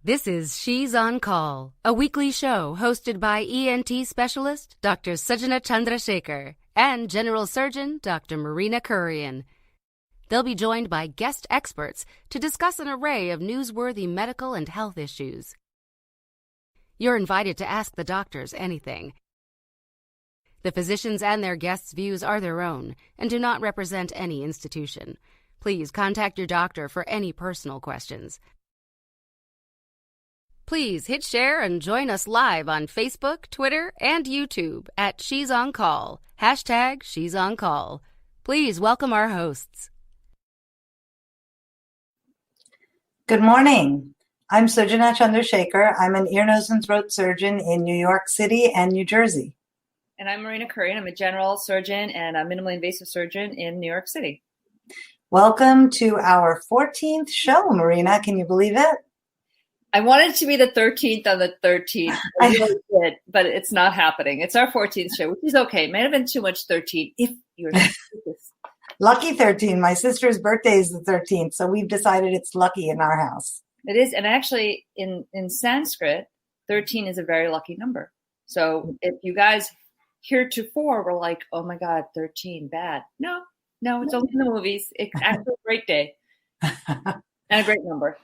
This is She's on Call, a weekly show hosted by ENT specialist Dr. Sujana Chandrasekhar and General Surgeon Dr. Marina Kurian. They'll be joined by guest experts to discuss an array of newsworthy medical and health issues. You're invited to ask the doctors anything. The physicians and their guests' views are their own and do not represent any institution. Please contact your doctor for any personal questions. Please hit share and join us live on Facebook, Twitter, and YouTube at She's on Call, hashtag She's on Call. Please welcome our hosts. Good morning. I'm Sujana Chandrasekhar. I'm an ear, nose, and throat surgeon in New York City and New Jersey. And I'm Marina Kurian. I'm a general surgeon and a minimally invasive surgeon in New York City. Welcome to our 14th show, Marina. Can you believe it? I wanted to be the 13th on the 13th. I really did, but it's not happening. It's our 14th show, which is okay. It may have been too much 13 if you're Lucky 13. My sister's birthday is the 13th, so we've decided it's lucky in our house. It is, and actually in Sanskrit, 13 is a very lucky number. So if you guys heretofore were like, oh my God, 13, bad. No, it's only in the movies. It's actually a great day and a great number.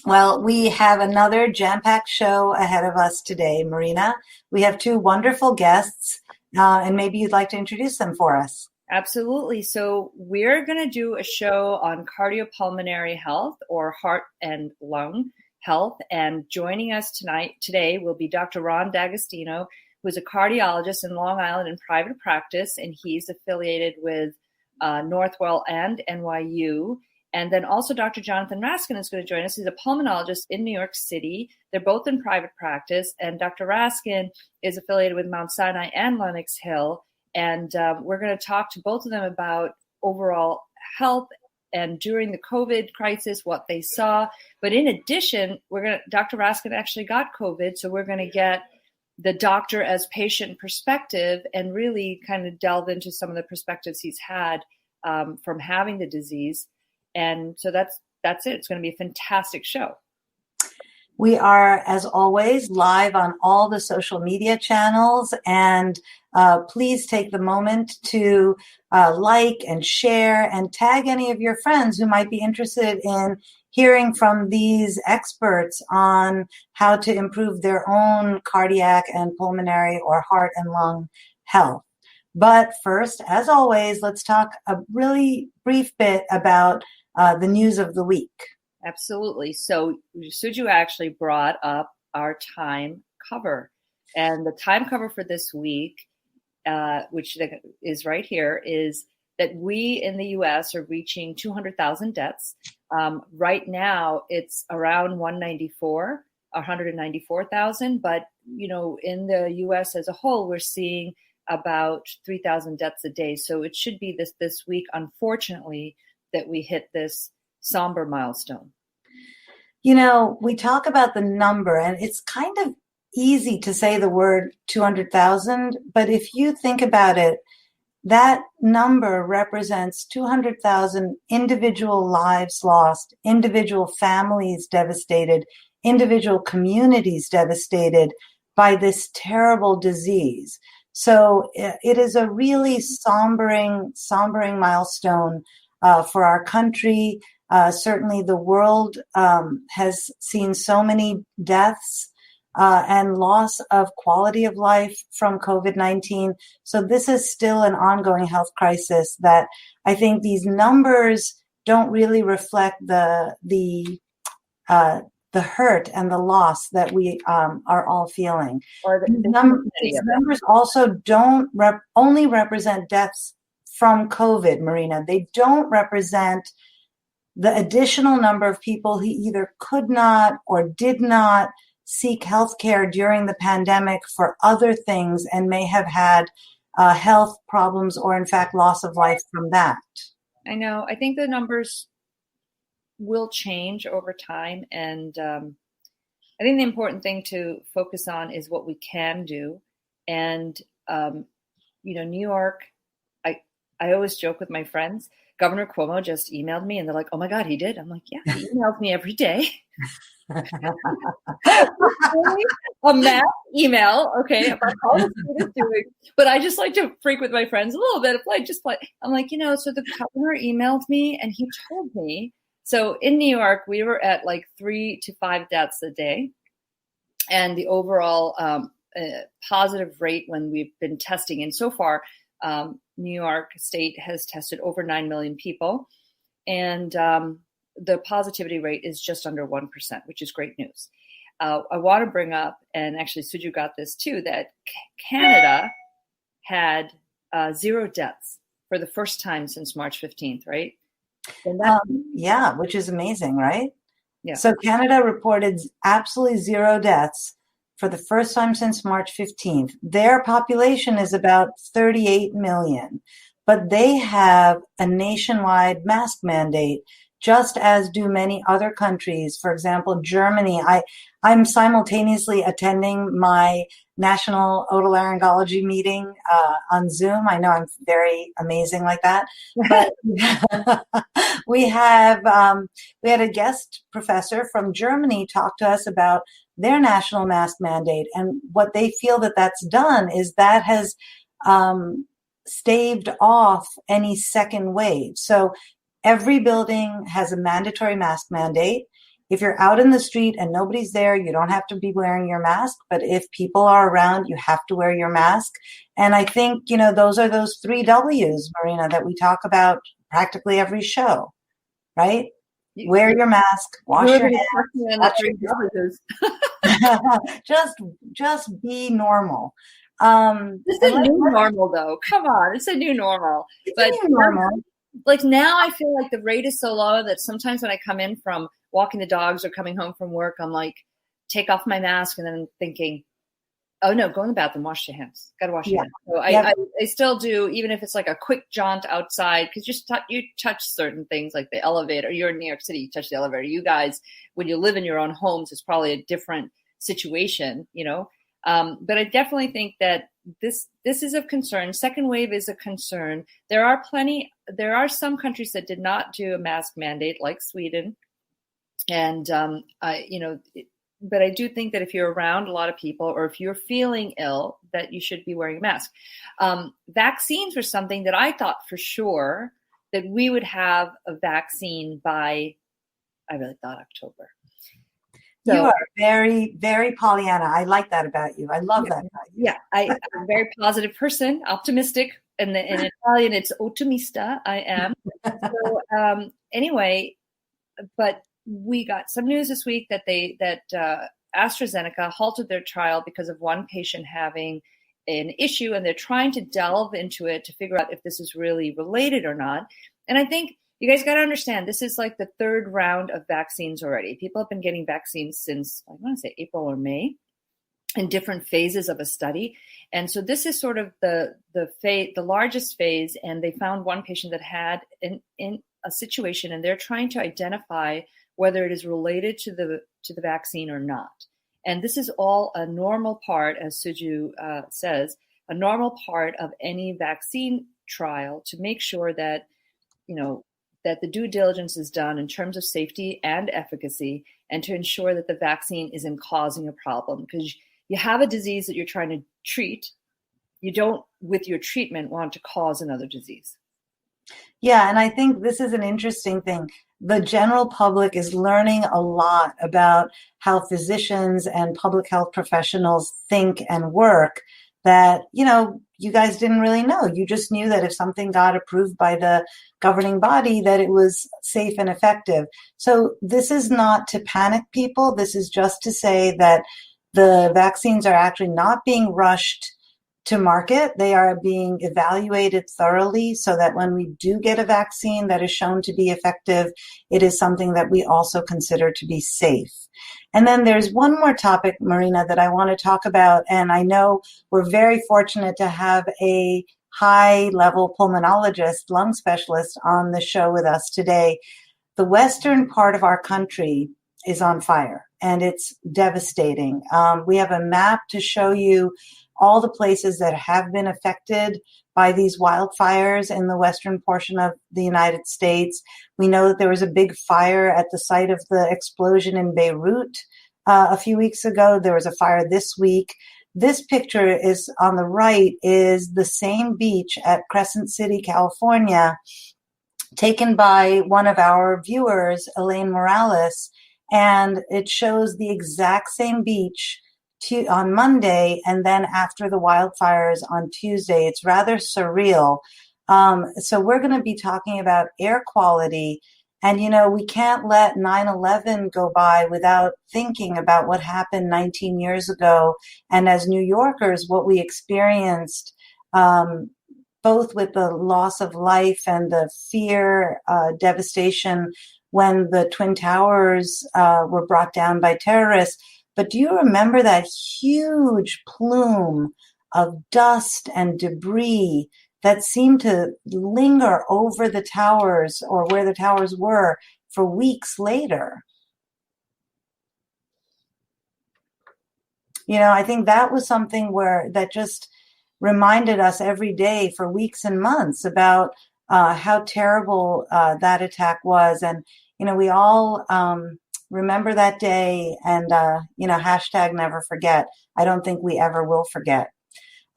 Well, we have another jam-packed show ahead of us today, Marina. We have two wonderful guests, and maybe you'd like to introduce them for us. Absolutely. So we're going to do a show on cardiopulmonary health or heart and lung health. And joining us today will be Dr. Ron D'Agostino, who's a cardiologist in Long Island in private practice, and he's affiliated with Northwell and NYU. And then also Dr. Jonathan Raskin is going to join us. He's a pulmonologist in New York City. They're both in private practice. And Dr. Raskin is affiliated with Mount Sinai and Lenox Hill. And we're going to talk to both of them about overall health and during the COVID crisis, what they saw. But in addition, Dr. Raskin actually got COVID. So we're going to get the doctor as patient perspective and really kind of delve into some of the perspectives he's had from having the disease. And so that's it. It's going to be a fantastic show. We are, as always, live on all the social media channels. And please take the moment to like and share and tag any of your friends who might be interested in hearing from these experts on how to improve their own cardiac and pulmonary or heart and lung health. But first, as always, let's talk a really brief bit about the news of the week. Absolutely. So Suju actually brought up our time cover. And the time cover for this week, which is right here, is that we in the U.S. are reaching 200,000 deaths. Right now, it's around 194,000. But, in the U.S. as a whole, we're seeing about 3,000 deaths a day. So it should be this week, unfortunately, that we hit this somber milestone. We talk about the number, and it's kind of easy to say the word 200,000, but if you think about it, that number represents 200,000 individual lives lost, individual families devastated, individual communities devastated by this terrible disease. So it is a really sombering milestone for our country. Certainly the world has seen so many deaths and loss of quality of life from COVID-19. So this is still an ongoing health crisis that I think these numbers don't really reflect the hurt and the loss that we are all feeling. These numbers also don't only represent deaths from COVID, Marina. They don't represent the additional number of people who either could not or did not seek healthcare during the pandemic for other things and may have had health problems or, in fact, loss of life from that. I know. I think the numbers will change over time. And I think the important thing to focus on is what we can do. And, New York, I always joke with my friends, Governor Cuomo just emailed me and they're like, oh my God, he did? I'm like, yeah, he emails me every day. A mass email, okay, about how the state is doing. But I just like to freak with my friends a little bit. I'm like, so the governor emailed me and he told me. So in New York, we were at like 3 to 5 deaths a day. And the overall positive rate when we've been testing, and so far, New York State has tested over 9 million people. And the positivity rate is just under 1%, which is great news. I want to bring up, and actually Suju got this too, that Canada had 0 deaths for the first time since March 15th, right? Yeah, which is amazing, right? Yeah. So Canada reported absolutely 0 deaths for the first time since March 15th. Their population is about 38 million, but they have a nationwide mask mandate, just as do many other countries. For example, Germany. I'm simultaneously attending my national otolaryngology meeting on Zoom. I know I'm very amazing like that, but we had a guest professor from Germany talk to us about their national mask mandate, and what they feel that's done is that has staved off any second wave. So every building has a mandatory mask mandate. If you're out in the street and nobody's there, you don't have to be wearing your mask. But if people are around, you have to wear your mask. And I think, those are those 3 W's, Marina, that we talk about practically every show, right? Wear your mask, wash your hands. Just be normal. It's a new normal, though. Come on, it's a new normal. It's a new normal. Like now I feel like the rate is so low that sometimes when I come in from walking the dogs or coming home from work, I'm like, take off my mask, and then I'm thinking, oh no, go in the bathroom, wash your hands. Got to wash your hands. So I still do, even if it's like a quick jaunt outside, because you touch certain things like the elevator. You're in New York City, you touch the elevator. You guys, when you live in your own homes, it's probably a different situation, But I definitely think that this is of concern. Second wave is a concern. There are some countries that did not do a mask mandate, like Sweden, and but I do think that if you're around a lot of people, or if you're feeling ill, that you should be wearing a mask. Vaccines were something that I thought for sure that we would have a vaccine by, I really thought October. So, you are very, very Pollyanna. I like that about you. I love that about you. Yeah, I'm a very positive person, optimistic. In Italian, it's ottimista. I am. So anyway, but we got some news this week that AstraZeneca halted their trial because of one patient having an issue, and they're trying to delve into it to figure out if this is really related or not. And I think you guys got to understand, this is like the 3rd round of vaccines already. People have been getting vaccines since, I want to say, April or May, in different phases of a study. And so this is sort of the largest phase, and they found one patient that had in a situation, and they're trying to identify whether it is related to the vaccine or not. And this is all a normal part, as Suju says, a normal part of any vaccine trial, to make sure that, that the due diligence is done in terms of safety and efficacy, and to ensure that the vaccine isn't causing a problem. Because you have a disease that you're trying to treat, you don't, with your treatment, want to cause another disease. Yeah, and I think this is an interesting thing. The general public is learning a lot about how physicians and public health professionals think and work that, you guys didn't really know. You just knew that if something got approved by the governing body, that it was safe and effective. So this is not to panic people. This is just to say that the vaccines are actually not being rushed to market. They are being evaluated thoroughly so that when we do get a vaccine that is shown to be effective, it is something that we also consider to be safe. And then there's one more topic, Marina, that I want to talk about. And I know we're very fortunate to have a high-level pulmonologist, lung specialist on the show with us today. The western part of our country is on fire, and it's devastating. We have a map to show you all the places that have been affected by these wildfires in the western portion of the United States. We know that there was a big fire at the site of the explosion in Beirut a few weeks ago. There was a fire this week. This picture is on the right is the same beach at Crescent City, California, taken by one of our viewers, Elaine Morales, and it shows the exact same beach on Monday and then after the wildfires on Tuesday. It's rather surreal. So we're going to be talking about air quality. And, we can't let 9/11 go by without thinking about what happened 19 years ago. And as New Yorkers, what we experienced, both with the loss of life and the fear, devastation when the Twin Towers were brought down by terrorists. But do you remember that huge plume of dust and debris that seemed to linger over the towers or where the towers were for weeks later? I think that was something that just reminded us every day for weeks and months about how terrible that attack was. And, we all remember that day and, hashtag never forget. I don't think we ever will forget.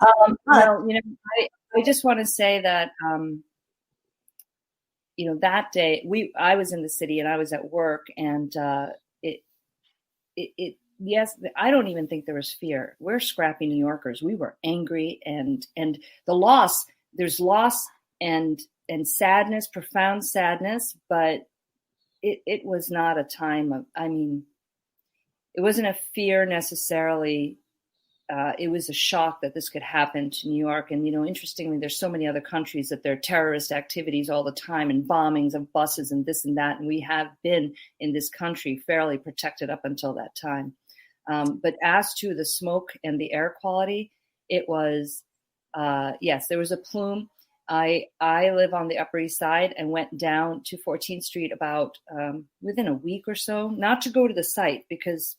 I just want to say that, that day I was in the city and I was at work, and yes, I don't even think there was fear. We're scrappy New Yorkers. We were angry and there's loss and sadness, profound sadness, but it was not a time of, it wasn't a fear necessarily. It was a shock that this could happen to New York. And, interestingly, there's so many other countries that there are terrorist activities all the time and bombings of buses and this and that. And we have been in this country fairly protected up until that time. But as to the smoke and the air quality, it was, yes, there was a plume. I live on the Upper East Side and went down to 14th Street about within a week or so, not to go to the site because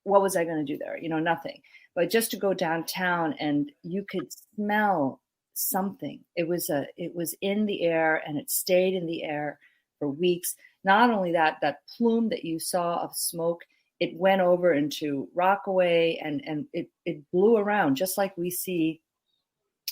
what was I going to do there? Nothing. But just to go downtown, and you could smell something. It was in the air, and it stayed in the air for weeks. Not only that plume that you saw of smoke, it went over into Rockaway, and it blew around, just like we see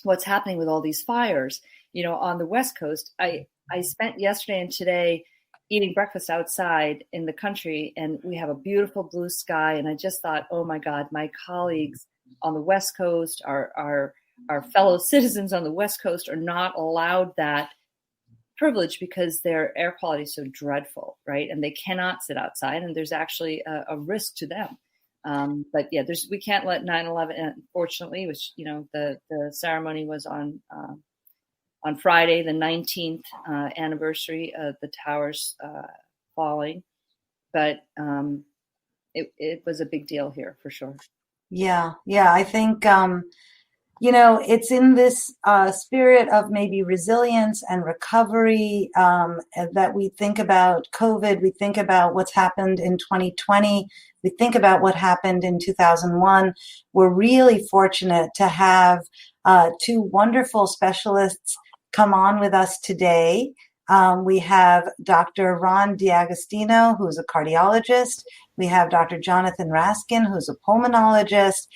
what's happening with all these fires. On the West Coast, I spent yesterday and today eating breakfast outside in the country, and we have a beautiful blue sky. And I just thought, oh my God, my colleagues on the West Coast, our fellow citizens on the West Coast are not allowed that privilege because their air quality is so dreadful, right? And they cannot sit outside, and there's actually a risk to them. But yeah, we can't let 9/11, unfortunately, which, the ceremony was on Friday, the 19th anniversary of the towers falling. But it was a big deal here for sure. Yeah. I think, it's in this spirit of maybe resilience and recovery that we think about COVID. We think about what's happened in 2020. We think about what happened in 2001. We're really fortunate to have two wonderful specialists come on with us today. We have Dr. Ron D'Agostino, who's a cardiologist. We have Dr. Jonathan Raskin, who's a pulmonologist.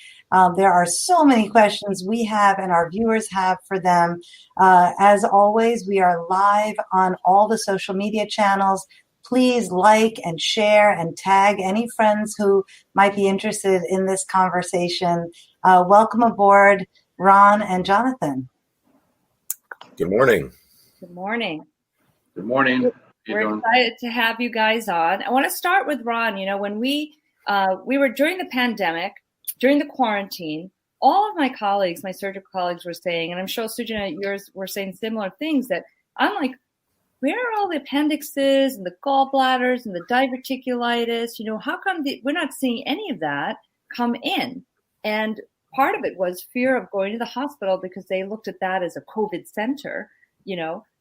There are so many questions we have and our viewers have for them. As always, we are live on all the social media channels. Please like and share and tag any friends who might be interested in this conversation. Welcome aboard, Ron and Jonathan. Good morning. Good morning. Good morning. We're excited to have you guys on. I want to start with Ron. When we were during the pandemic, during the quarantine, all of my colleagues, my surgical colleagues were saying, and I'm sure Sujana, yours were saying similar things, that I'm like, where are all the appendixes and the gallbladders and the diverticulitis? How come we're not seeing any of that come in? And part of it was fear of going to the hospital because they looked at that as a COVID center,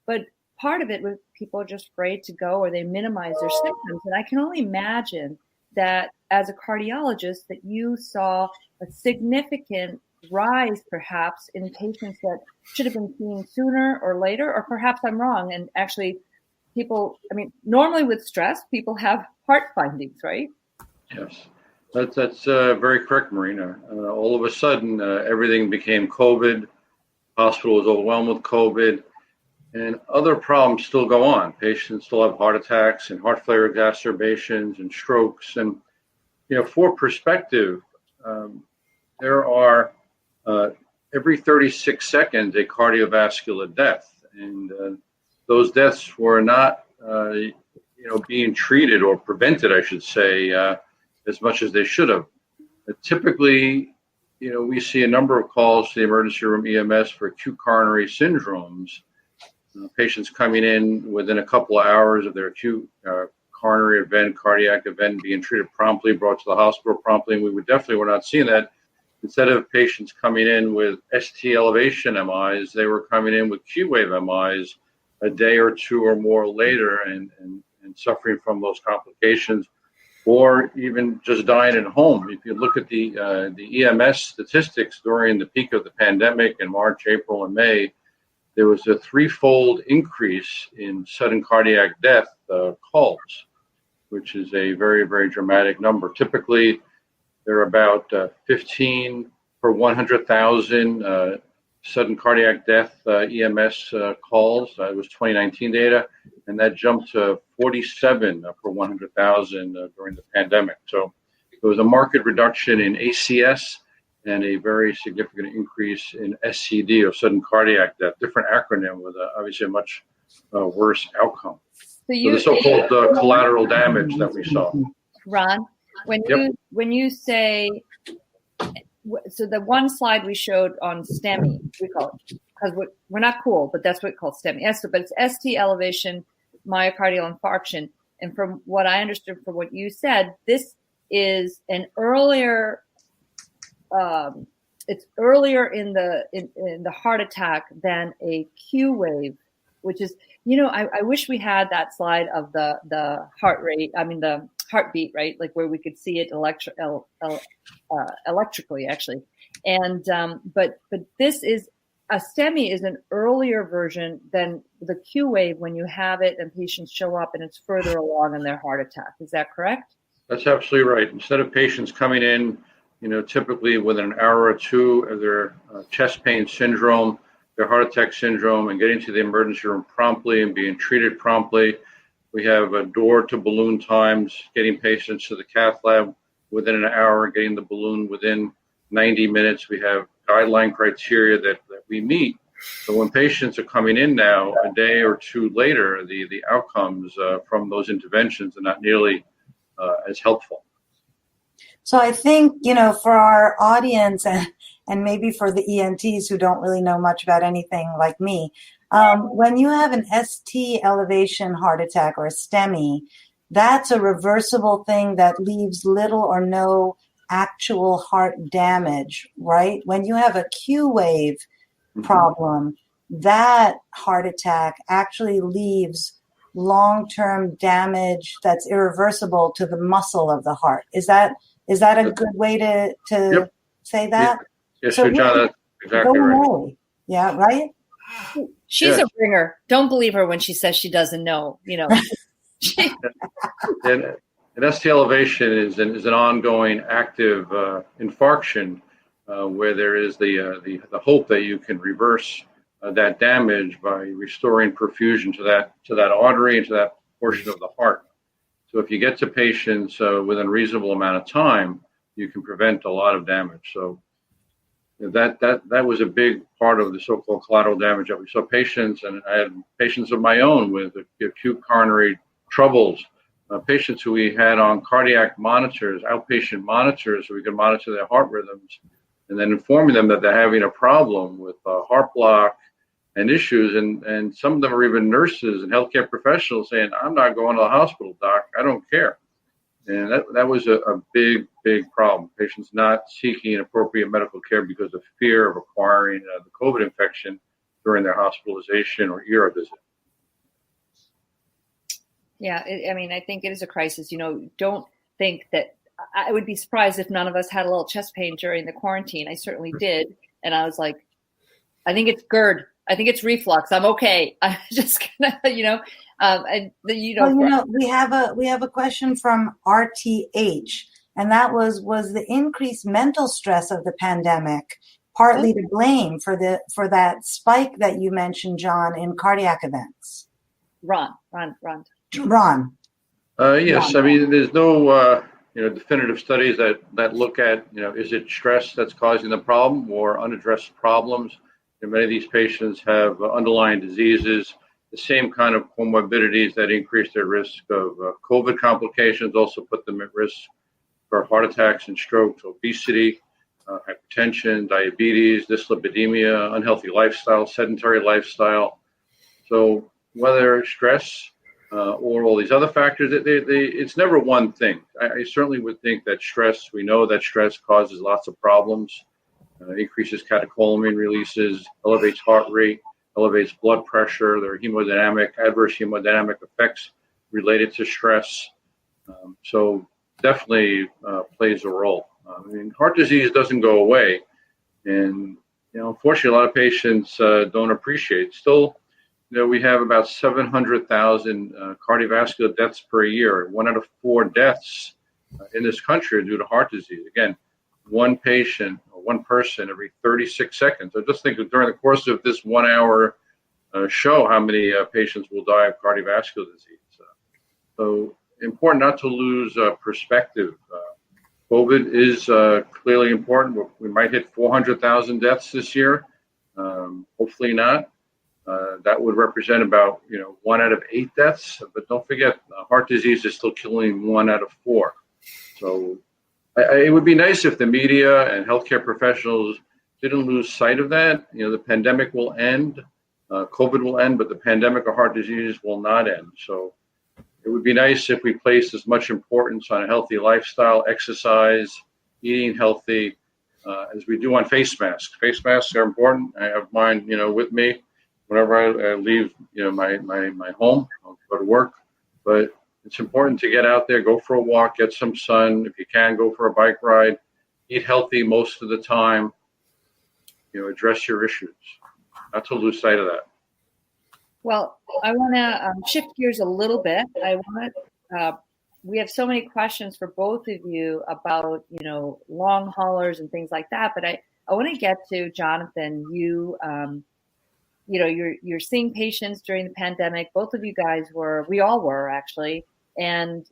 but part of it was people are just afraid to go or they minimize their symptoms. And I can only imagine that as a cardiologist that you saw a significant rise perhaps in patients that should have been seen sooner or later, or perhaps I'm wrong. And actually people, normally with stress, people have heart findings, right? Yes, that's very correct, Marina. All of a sudden, everything became COVID. Hospital was overwhelmed with COVID, and other problems still go on. Patients still have heart attacks and heart failure exacerbations and strokes. And for perspective, there are every 36 seconds a cardiovascular death, and those deaths were not being treated or prevented, I should say, as much as they should have. Typically, we see a number of calls to the emergency room EMS for acute coronary syndromes. Patients coming in within a couple of hours of their acute coronary event, cardiac event, being treated promptly, brought to the hospital promptly, and we're not seeing that. Instead of patients coming in with ST elevation MIs, they were coming in with Q wave MIs a day or two or more later and suffering from those complications, or even just dying at home. If you look at the EMS statistics during the peak of the pandemic in March, April, and May, there was a threefold increase in sudden cardiac death calls, which is a very, very dramatic number. Typically, there are about 15 per 100,000 sudden cardiac death EMS calls. It was 2019 data, and that jumped to 47 per 100,000 during the pandemic. So there was a marked reduction in ACS and a very significant increase in SCD, or sudden cardiac death, different acronym with obviously a much worse outcome. So the so-called collateral damage that we saw. Ron, when you say, so the one slide we showed on STEMI, we call it, because we're not cool, but that's what we call STEMI. But it's ST elevation myocardial infarction. And from what I understood from what you said, this is an earlier, it's earlier in the heart attack than a Q wave, which is, I wish we had that slide of the heart rate. The heartbeat, right? Like where we could see it electrically, actually. And but this is a STEMI is an earlier version than the Q wave when you have it and patients show up and it's further along in their heart attack. Is that correct? That's absolutely right. Instead of patients coming in, typically within an hour or two of their chest pain syndrome, their heart attack syndrome, and getting to the emergency room promptly and being treated promptly, we have door to balloon times, getting patients to the cath lab within an hour, getting the balloon within 90 minutes. We have guideline criteria that we meet. So when patients are coming in now, a day or two later, the outcomes from those interventions are not nearly as helpful. So I think, for our audience and maybe for the ENTs who don't really know much about anything like me, when you have an ST elevation heart attack or a STEMI, that's a reversible thing that leaves little or no actual heart damage, right? When you have a Q wave problem, that heart attack actually leaves long-term damage that's irreversible to the muscle of the heart. Is that a good way to Yep. say that? Yes, so Sujana, that's exactly right. Away. Yeah, right? She's a ringer. Don't believe her when she says she doesn't know. And ST elevation is an ongoing active infarction where there is the hope that you can reverse that damage by restoring perfusion to that artery and to that portion of the heart. So if you get to patients within a reasonable amount of time, you can prevent a lot of damage. So that was a big part of the so-called collateral damage that we saw patients, and I had patients of my own with acute coronary troubles, patients who we had on cardiac monitors, outpatient monitors, so we could monitor their heart rhythms, and then informing them that they're having a problem with heart block and issues, and some of them are even nurses and healthcare professionals saying, "I'm not going to the hospital, doc, I don't care." And that was a big, big problem. Patients not seeking appropriate medical care because of fear of acquiring the COVID infection during their hospitalization or ER visit. Yeah, I think it is a crisis. Don't think that I would be surprised if none of us had a little chest pain during the quarantine. I certainly did. And I was like, I think it's GERD. I think it's reflux. I'm okay. I'm just gonna, we have a question from RTH, and that was the increased mental stress of the pandemic partly to blame for that spike that you mentioned, John, in cardiac events? Ron. Yes, I mean, there's no definitive studies that look at, is it stress that's causing the problem or unaddressed problems? Many of these patients have underlying diseases, the same kind of comorbidities that increase their risk of COVID complications, also put them at risk for heart attacks and strokes, obesity, hypertension, diabetes, dyslipidemia, unhealthy lifestyle, sedentary lifestyle. So whether stress or all these other factors, it's never one thing. I certainly would think that stress, we know that stress causes lots of problems. Increases catecholamine releases, elevates heart rate, elevates blood pressure. There are adverse hemodynamic effects related to stress. So definitely plays a role. Heart disease doesn't go away. And, unfortunately, a lot of patients don't appreciate. Still, we have about 700,000 cardiovascular deaths per year. 1 out of 4 deaths in this country are due to heart disease. Again, one patient or one person every 36 seconds. So just think of during the course of this 1 hour show how many patients will die of cardiovascular disease. So important not to lose perspective. COVID is clearly important. We might hit 400,000 deaths this year. Hopefully not. That would represent about 1 out of 8 deaths. But don't forget, heart disease is still killing 1 out of 4. So it would be nice if the media and healthcare professionals didn't lose sight of that. The pandemic will end, COVID will end, but the pandemic of heart disease will not end. So it would be nice if we placed as much importance on a healthy lifestyle, exercise, eating healthy, as we do on face masks. Face masks are important. I have mine, with me whenever I leave, my home. I'll go to work, but it's important to get out there, go for a walk, get some sun. If you can, go for a bike ride, eat healthy most of the time, address your issues, not to lose sight of that. Well, I want to shift gears a little bit. We have so many questions for both of you about, long haulers and things like that. But I want to get to Jonathan. You're seeing patients during the pandemic. Both of you guys we all were actually. And,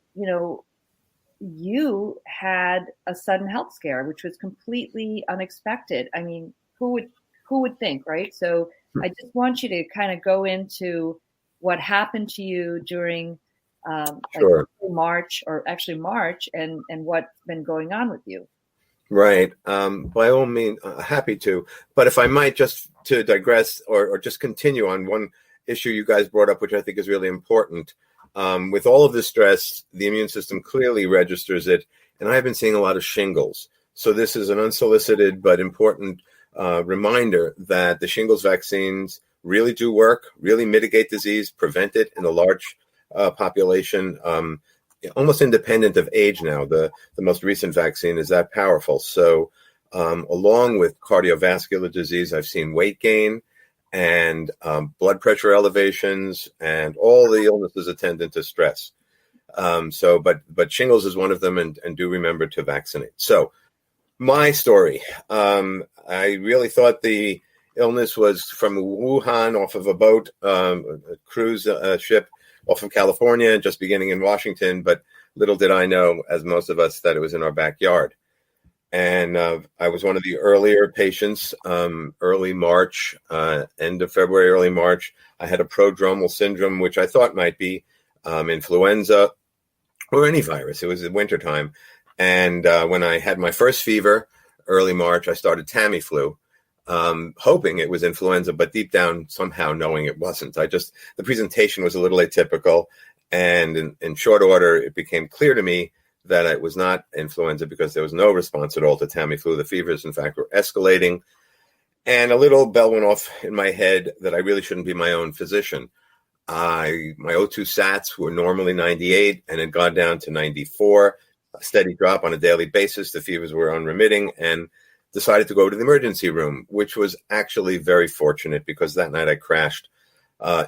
you had a sudden health scare, which was completely unexpected. I mean, who would think, right? So I just want you to kind of go into what happened to you during Sure. March and what's been going on with you. Right. By all means, happy to. But if I might just to digress or just continue on one issue you guys brought up, which I think is really important. With all of this stress, the immune system clearly registers it. And I've been seeing a lot of shingles. So this is an unsolicited but important reminder that the shingles vaccines really do work, really mitigate disease, prevent it in a large population, almost independent of age now. The most recent vaccine is that powerful. So along with cardiovascular disease, I've seen weight gain and blood pressure elevations and all the illnesses attendant to stress. But shingles is one of them, and do remember to vaccinate. So my story, I really thought the illness was from Wuhan off of a boat, a cruise ship off of California, just beginning in Washington. But little did I know, as most of us, that it was in our backyard. And I was one of the earlier patients, early March, end of February, early March. I had a prodromal syndrome, which I thought might be influenza or any virus. It was the wintertime. And when I had my first fever, early March, I started Tamiflu, hoping it was influenza, but deep down somehow knowing it wasn't. The presentation was a little atypical. And in short order, it became clear to me that it was not influenza because there was no response at all to Tamiflu. The fevers, in fact, were escalating. And a little bell went off in my head that I really shouldn't be my own physician. My O2 sats were normally 98 and had gone down to 94. a steady drop on a daily basis. The fevers were unremitting, and decided to go to the emergency room, which was actually very fortunate because that night I crashed.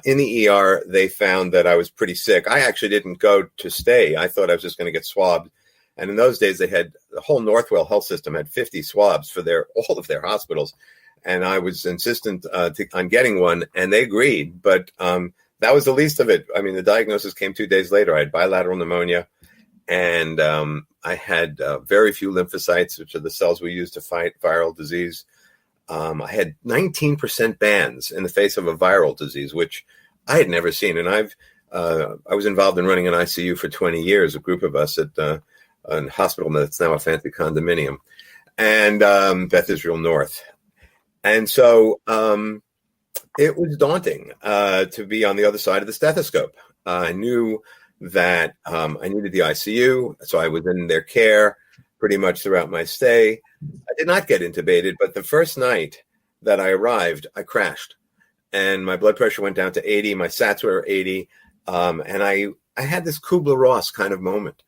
In the ER, they found that I was pretty sick. I actually didn't go to stay. I thought I was just going to get swabbed. And in those days, they had the whole Northwell health system had 50 swabs for all of their hospitals. And I was insistent on getting one, and they agreed. But that was the least of it. I mean, the diagnosis came 2 days later. I had bilateral pneumonia, and I had very few lymphocytes, which are the cells we use to fight viral disease. I had 19% bands in the face of a viral disease, which I had never seen. And I was involved in running an ICU for 20 years, a group of us at a hospital that's now a fancy condominium, and Beth Israel North. And so it was daunting to be on the other side of the stethoscope. I knew that I needed the ICU, so I was in their care pretty much throughout my stay. I did not get intubated, but the first night that I arrived, I crashed, and my blood pressure went down to 80. My SATs were 80, and I had this Kubler-Ross kind of moment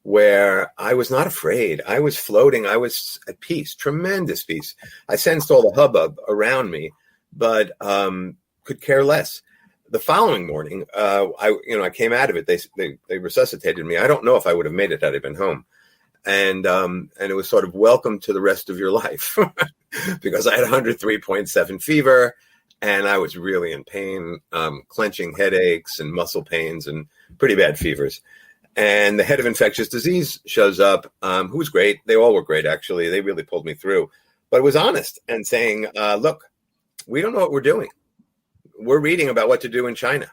where I was not afraid. I was floating. I was at peace, tremendous peace. I sensed all the hubbub around me, but could care less. The following morning, I came out of it. They resuscitated me. I don't know if I would have made it had I been home. And it was sort of welcome to the rest of your life because I had 103.7 fever, and I was really in pain, clenching headaches and muscle pains and pretty bad fevers. And the head of infectious disease shows up, who was great. They all were great, actually. They really pulled me through, but was honest and saying, look, we don't know what we're doing. We're reading about what to do in China.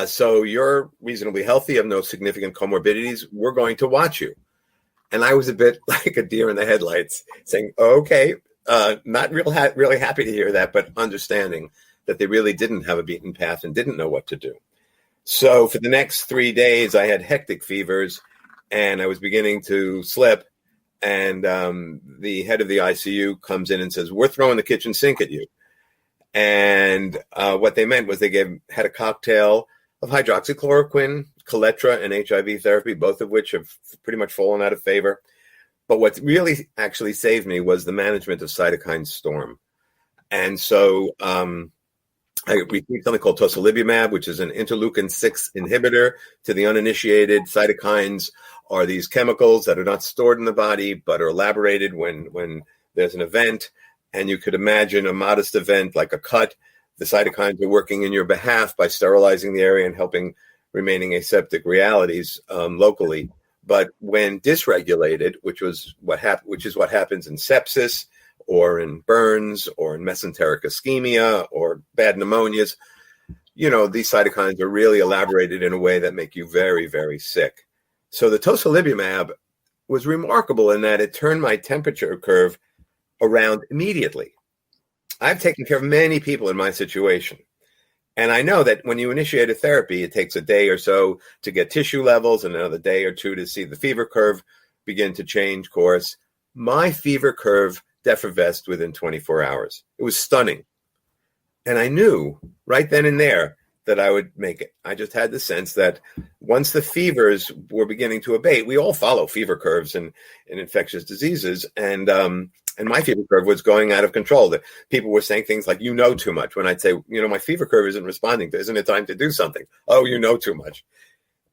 So you're reasonably healthy, have no significant comorbidities. We're going to watch you. And I was a bit like a deer in the headlights saying, okay, not really happy to hear that, but understanding that they really didn't have a beaten path and didn't know what to do. So for the next 3 days, I had hectic fevers, and I was beginning to slip. And the head of the ICU comes in and says, we're throwing the kitchen sink at you. And what they meant was they had a cocktail of hydroxychloroquine, Kaletra, and HIV therapy, both of which have pretty much fallen out of favor. But what really actually saved me was the management of cytokine storm. And so I received something called tocilizumab, which is an interleukin-6 inhibitor. To the uninitiated, cytokines are these chemicals that are not stored in the body, but are elaborated when there's an event. And you could imagine a modest event like a cut. The cytokines are working in your behalf by sterilizing the area and helping remaining aseptic realities locally. But when dysregulated, which is what happens in sepsis or in burns or in mesenteric ischemia or bad pneumonias, these cytokines are really elaborated in a way that make you very, very sick. So the tocilizumab was remarkable in that it turned my temperature curve around immediately. I've taken care of many people in my situation. And I know that when you initiate a therapy, it takes a day or so to get tissue levels and another day or two to see the fever curve begin to change course. My fever curve effervesced within 24 hours. It was stunning. And I knew right then and there that I would make it. I just had the sense that once the fevers were beginning to abate, we all follow fever curves in infectious diseases. And my fever curve was going out of control. That people were saying things like, too much. When I'd say, my fever curve isn't responding to, isn't it time to do something? Oh, too much.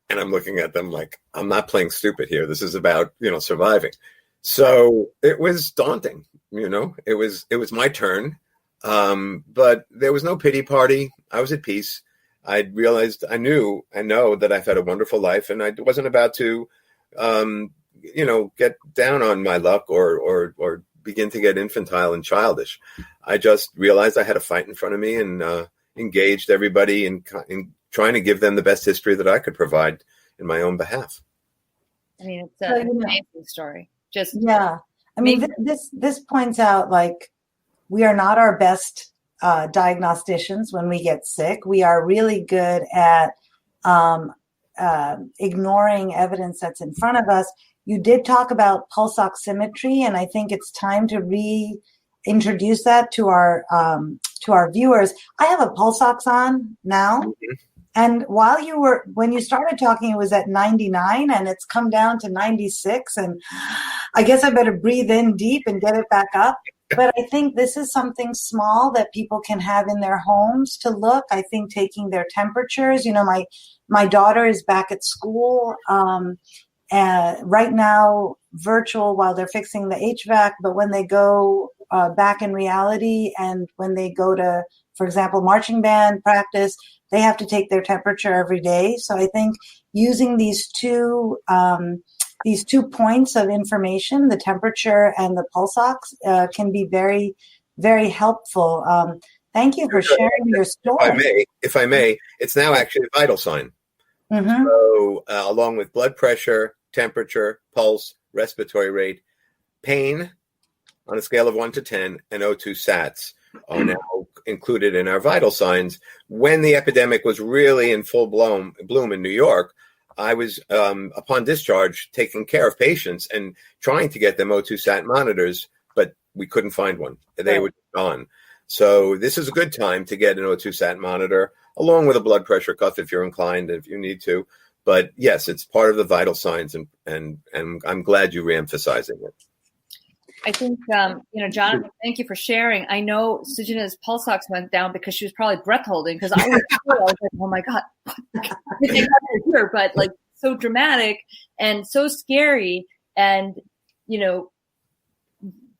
And I'm looking at them like, I'm not playing stupid here. This is about, surviving. So it was daunting. It was my turn. But there was no pity party. I was at peace. I realized I know that I've had a wonderful life, and I wasn't about to, get down on my luck or begin to get infantile and childish. I just realized I had a fight in front of me and engaged everybody in trying to give them the best history that I could provide in my own behalf. I mean, it's an amazing story. Yeah. I mean, this points out, like, we are not our best diagnosticians when we get sick. We are really good at ignoring evidence that's in front of us. You did talk about pulse oximetry, and I think it's time to reintroduce that to our viewers. I have a pulse ox on now, And when you started talking, it was at 99 and it's come down to 96. And I guess I better breathe in deep and get it back up. But I think this is something small that people can have in their homes to look. I think taking their temperatures, my daughter is back at school right now, virtual while they're fixing the HVAC. But when they go back in reality and when they go to, for example, marching band practice, they have to take their temperature every day. So I think using these two points of information, the temperature and the pulse ox, can be very, very helpful. Thank you for sharing your story. If I may, it's now actually a vital sign. Mm-hmm. So along with blood pressure, temperature, pulse, respiratory rate, pain on a scale of 1 to 10, and O2 sats are now included in our vital signs. When the epidemic was really in full bloom in New York, I was, upon discharge, taking care of patients and trying to get them O2 sat monitors, but we couldn't find one. They were gone. So this is a good time to get an O2 sat monitor, along with a blood pressure cuff if you're inclined, if you need to. But yes, it's part of the vital signs, and I'm glad you're reemphasizing it. I think, Jonathan, thank you for sharing. I know Sujana's pulse ox went down because she was probably breath holding, because I was like, oh my God, here, but like so dramatic and so scary. And,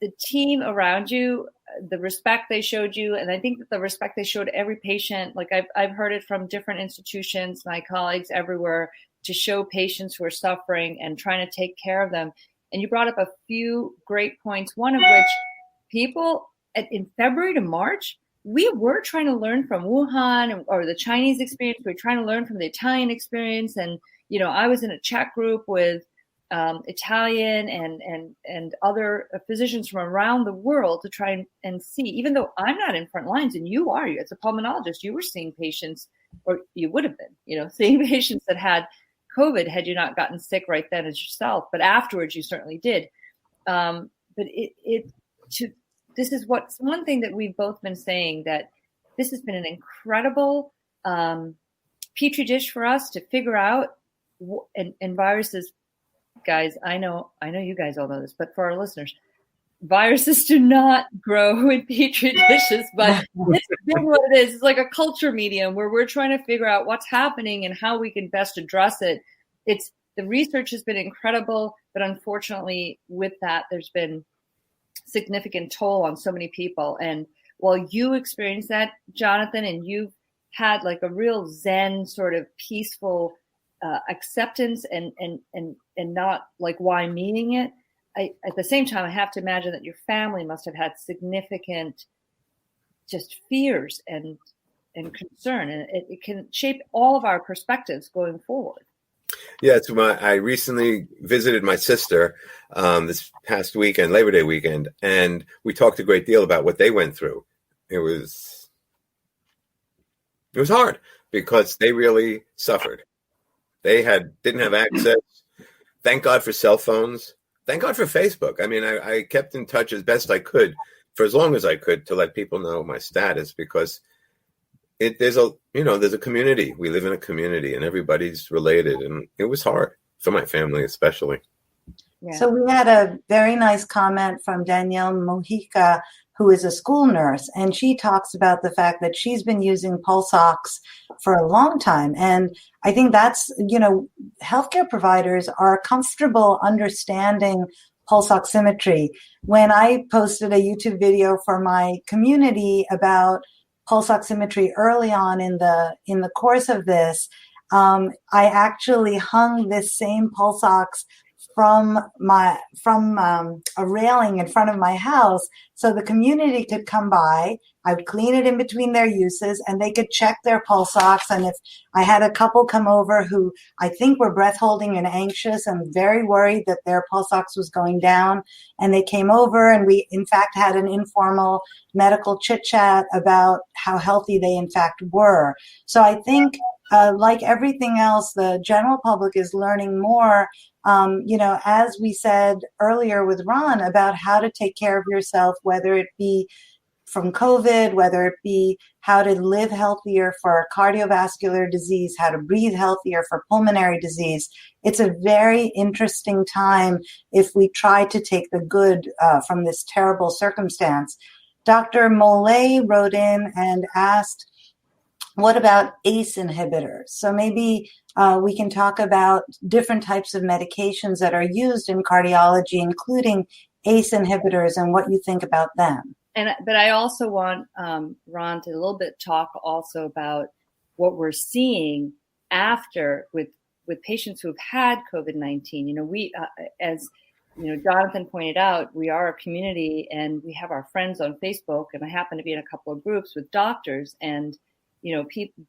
the team around you, the respect they showed you, and I think that the respect they showed every patient, like I've heard it from different institutions, my colleagues everywhere, to show patients who are suffering and trying to take care of them. And you brought up a few great points, one of which people in February to March, we were trying to learn from Wuhan or the Chinese experience. We were trying to learn from the Italian experience. And, I was in a chat group with Italian and other physicians from around the world to try and see, even though I'm not in front lines and you are, as a pulmonologist, you were seeing patients, or you would have been, seeing patients that had COVID had you not gotten sick right then as yourself, but afterwards you certainly did. But this is what's one thing that we've both been saying, that this has been an incredible petri dish for us to figure out. And viruses, guys, I know you guys all know this, but for our listeners, viruses do not grow in petri dishes, but it's been what it is. It's like a culture medium where we're trying to figure out what's happening and how we can best address it. The research has been incredible, but unfortunately with that, there's been significant toll on so many people. And while you experienced that, Jonathan, and you've had like a real Zen sort of peaceful acceptance and not like why meaning it, at the same time, I have to imagine that your family must have had significant just fears and concern, and it can shape all of our perspectives going forward. Yeah, I recently visited my sister this past weekend, Labor Day weekend, and we talked a great deal about what they went through. It was hard because they really suffered. They didn't have access. Thank God for cell phones. Thank God for Facebook. I mean, I kept in touch as best I could for as long as I could to let people know my status, because there's a community. We live in a community and everybody's related. And it was hard for my family, especially. Yeah. So we had a very nice comment from Danielle Mojica, who is a school nurse, and she talks about the fact that she's been using pulse ox for a long time. And I think that's, healthcare providers are comfortable understanding pulse oximetry. When I posted a YouTube video for my community about pulse oximetry early on in the course of this, I actually hung this same pulse ox from a railing in front of my house so the community could come by. I would clean it in between their uses and they could check their pulse ox. And if I had a couple come over who I think were breath holding and anxious and very worried that their pulse ox was going down, and they came over and we in fact had an informal medical chit chat about how healthy they in fact were. So I think like everything else, the general public is learning more, as we said earlier with Ron, about how to take care of yourself, whether it be from COVID, whether it be how to live healthier for cardiovascular disease, how to breathe healthier for pulmonary disease. It's a very interesting time if we try to take the good from this terrible circumstance. Dr. Molay wrote in and asked, what about ACE inhibitors? So maybe we can talk about different types of medications that are used in cardiology, including ACE inhibitors, and what you think about them. But I also want Ron to a little bit talk also about what we're seeing after with patients who have had COVID-19. You know, we, as you know, Jonathan pointed out, we are a community and we have our friends on Facebook, and I happen to be in a couple of groups with doctors, and you know, people,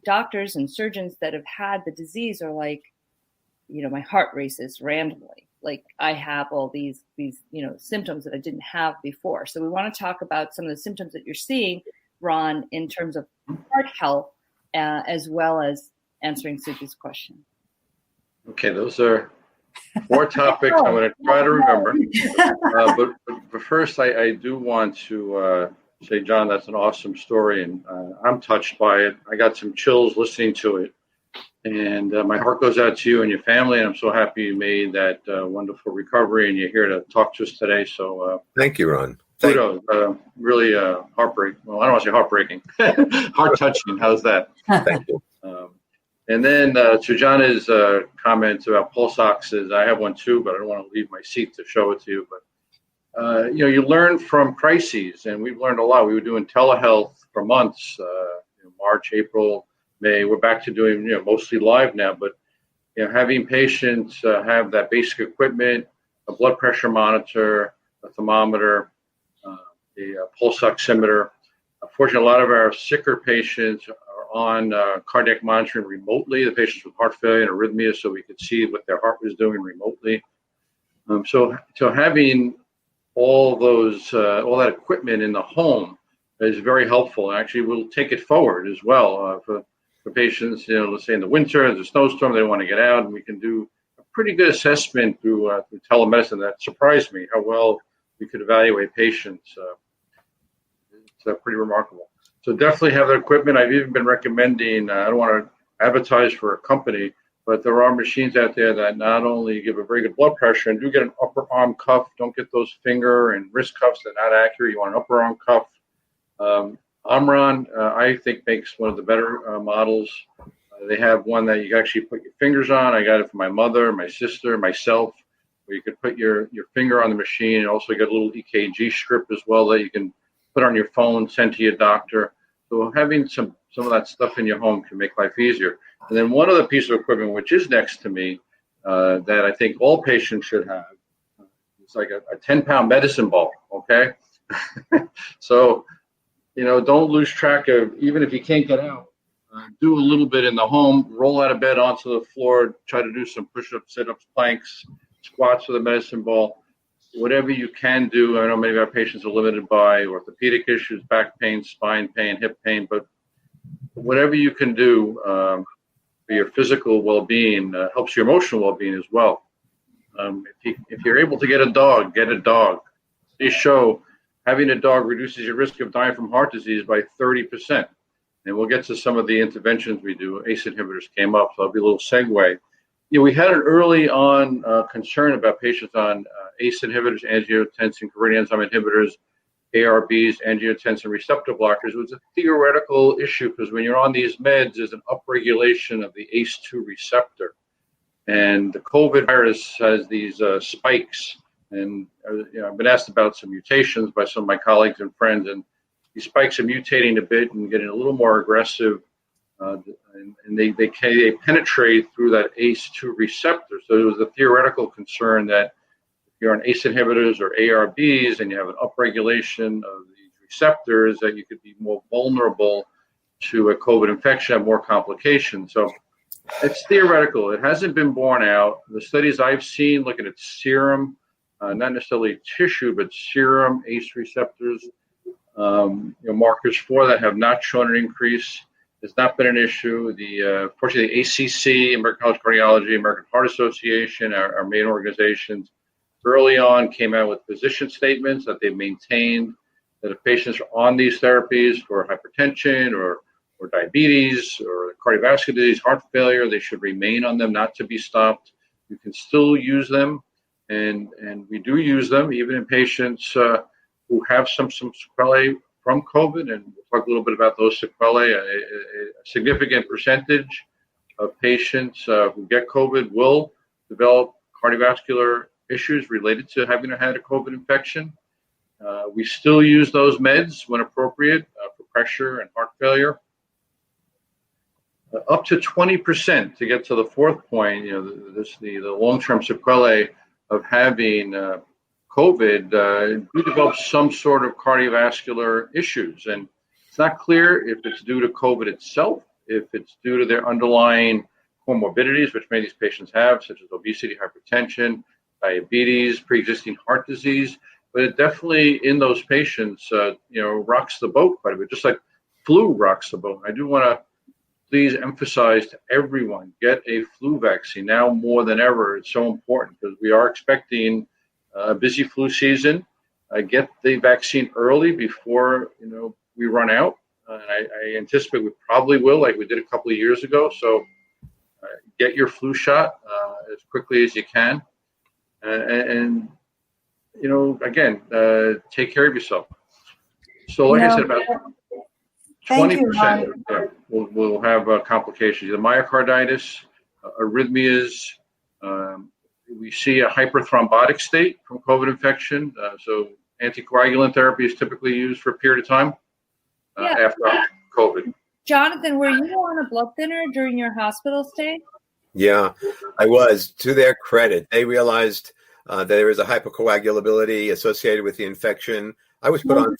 doctors and surgeons that have had the disease are like, you know, my heart races randomly. Like I have all these, you know, symptoms that I didn't have before. So we want to talk about some of the symptoms that you're seeing, Ron, in terms of heart health, as well as answering Suji's question. Okay, those are 4 topics I'm going to try to remember. But first, I do want to say, John, that's an awesome story, and I'm touched by it. I got some chills listening to it. And my heart goes out to you and your family, and I'm so happy you made that wonderful recovery, and you're here to talk to us today. So thank you, Ron. Kudos, really heartbreaking. Well, I don't want to say heartbreaking, heart-touching. How's that? Thank you. And then Sujana's comments about pulse oxes. I have one too, but I don't want to leave my seat to show it to you. But you know, you learn from crises, and we've learned a lot. We were doing telehealth for months, March, April, May. We're back to doing, you know, mostly live now, but you know, having patients have that basic equipment, a blood pressure monitor, a thermometer, a pulse oximeter. Unfortunately, a lot of our sicker patients are on cardiac monitoring remotely, the patients with heart failure and arrhythmia, so we could see what their heart was doing remotely. So having all that equipment in the home is very helpful. And actually, we'll take it forward as well for patients, you know, let's say in the winter, there's a snowstorm, they want to get out, and we can do a pretty good assessment through telemedicine. That surprised me how well we could evaluate patients. It's pretty remarkable. So definitely have that equipment. I've even been recommending, I don't want to advertise for a company, but there are machines out there that not only give a very good blood pressure and do get an upper arm cuff, don't get those finger and wrist cuffs that are not accurate. You want an upper arm cuff. Omron, I think, makes one of the better models. They have one that you can actually put your fingers on. I got it for my mother, my sister, myself, where you could put your finger on the machine, and also get a little EKG strip as well that you can put on your phone, send to your doctor. So having some of that stuff in your home can make life easier. And then one other piece of equipment, which is next to me, that I think all patients should have, it's like a 10-pound medicine ball, okay? So, you know, don't lose track of, even if you can't get out, do a little bit in the home, roll out of bed onto the floor, try to do some push-ups, sit-ups, planks, squats with a medicine ball, whatever you can do. I know many of our patients are limited by orthopedic issues, back pain, spine pain, hip pain, but whatever you can do for your physical well-being helps your emotional well-being as well. If you're able to get a dog, get a dog. They show having a dog reduces your risk of dying from heart disease by 30%. And we'll get to some of the interventions we do. ACE inhibitors came up, so that'll be a little segue. You know, we had an early on concern about patients on ACE inhibitors, angiotensin-converting enzyme inhibitors, ARBs, angiotensin receptor blockers. It was a theoretical issue because when you're on these meds, there's an upregulation of the ACE2 receptor. And the COVID virus has these spikes. And you know, I've been asked about some mutations by some of my colleagues and friends, and these spikes are mutating a bit and getting a little more aggressive, and they penetrate through that ACE2 receptor. So it was a theoretical concern that if you're on ACE inhibitors or ARBs and you have an upregulation of these receptors, that you could be more vulnerable to a COVID infection, have more complications. So it's theoretical. It hasn't been borne out. The studies I've seen looking at serum, not necessarily tissue, but serum ACE receptors, markers for that have not shown an increase. It's not been an issue. Fortunately, the ACC, American College of Cardiology, American Heart Association, our main organizations, early on came out with position statements that they've maintained that if patients are on these therapies for hypertension or diabetes or cardiovascular disease, heart failure, they should remain on them, not to be stopped. You can still use them, and we do use them even in patients who have some sequelae from COVID, and we'll talk a little bit about those sequelae. A significant percentage of patients who get COVID will develop cardiovascular issues related to having had a COVID infection. We still use those meds when appropriate for pressure and heart failure. Up to 20%, to get to the fourth point, the long-term sequelae of having COVID do develop some sort of cardiovascular issues. And it's not clear if it's due to COVID itself, if it's due to their underlying comorbidities, which many of these patients have, such as obesity, hypertension, diabetes, pre-existing heart disease. But it definitely, in those patients, rocks the boat quite a bit, just like flu rocks the boat. I do want to please emphasize to everyone, get a flu vaccine now more than ever. It's so important because we are expecting a busy flu season. Get the vaccine early before we run out. I anticipate we probably will, like we did a couple of years ago. So get your flu shot as quickly as you can, and again, take care of yourself. So, like I said, about 20% will have complications, either myocarditis, arrhythmias. We see a hyperthrombotic state from COVID infection. So anticoagulant therapy is typically used for a period of time after COVID. Jonathan, were you on a blood thinner during your hospital stay? Yeah, I was. To their credit, they realized that there was a hypercoagulability associated with the infection. I was put on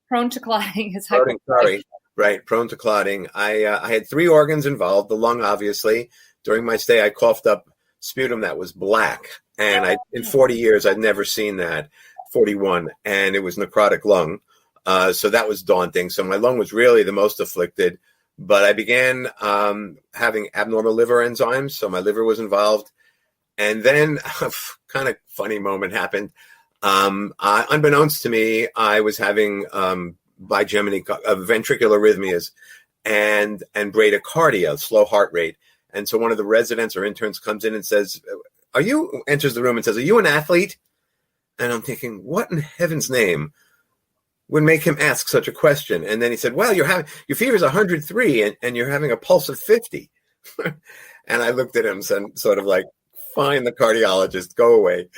prone to clotting. Prone to clotting. I had 3 organs involved, the lung, obviously. During my stay, I coughed up sputum that was black. And in 40 years, I'd never seen that, 41. And it was necrotic lung. So that was daunting. So my lung was really the most afflicted. But I began having abnormal liver enzymes. So my liver was involved. And then a kind of funny moment happened. Unbeknownst to me, I was having bigeminy ventricular arrhythmias and bradycardia, slow heart rate. And so one of the residents or interns comes in and says, enters the room and says, "Are you an athlete?" And I'm thinking, what in heaven's name would make him ask such a question? And then he said, "Well, your fever is 103 and you're having a pulse of 50. And I looked at him and sort of like, "Fine, the cardiologist, go away."